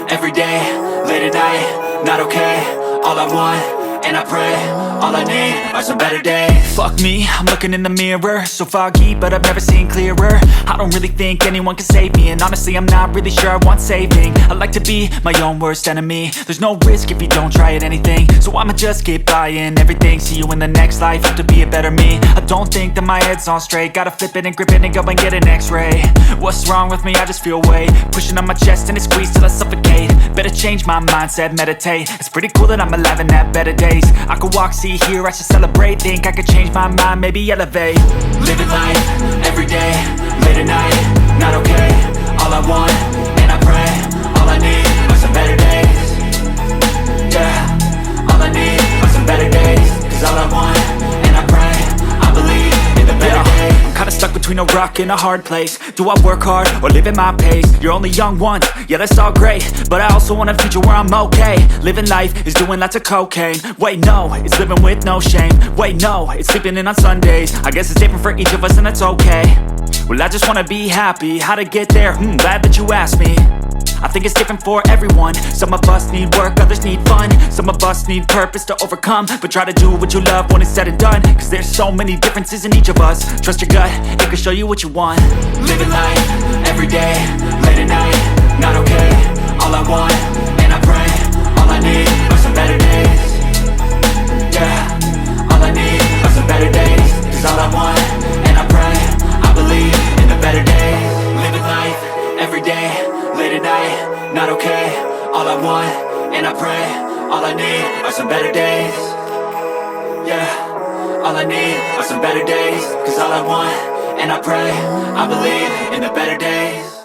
every day, late at night, not okay. All I want, and I pray, all I need are some better days. Fuck me, I'm looking in the mirror, so foggy, but I've never seen clearer. I don't really think anyone can save me, and honestly I'm not really sure I want saving. I like to be my own worst enemy. There's no risk if you don't try at anything, so I'ma just keep buying everything. See you in the next life, have to be a better me. I don't think that my head's on straight, gotta flip it and grip it and go and get an x-ray. What's wrong with me? I just feel weight pushing on my chest and it squeezes till I suffocate. Better change my mindset, meditate. It's pretty cool that I'm alive and have better days. I could walk, see, hear, I should celebrate. Think I could change my mind, maybe elevate. Living life, every day, late at night, not okay. All I want, and I pray, all I need are some better days. Yeah, all I need are some better days. Cause all I want, and I pray, I believe in the better days. I'm kinda stuck between a rock and a hard place. Do I work hard or live at my pace? You're only young once, yeah that's all great, but I also want a future where I'm okay. Living life is doing lots of cocaine. Wait no, it's living with no shame. Wait no, it's sleeping in on Sundays. I guess it's different for each of us and that's okay. Well I just wanna be happy, how to get there? Glad that you asked me. I think it's different for everyone. Some of us need work, others need fun. Some of us need purpose to overcome. But try to do what you love when it's said and done. Cause there's so many differences in each of us. Trust your gut, it can show you what you want. Living life, every day, late at night, not okay. All I want, and I pray, all I need are some better days. Yeah, all I need are some better days. Cause all I want, and I pray, I believe in the better days. Living life, every day, late at night, not okay. All I want, and I pray, all I need are some better days. Yeah, all I need are some better days. Cause all I want, and I pray, I believe in the better days.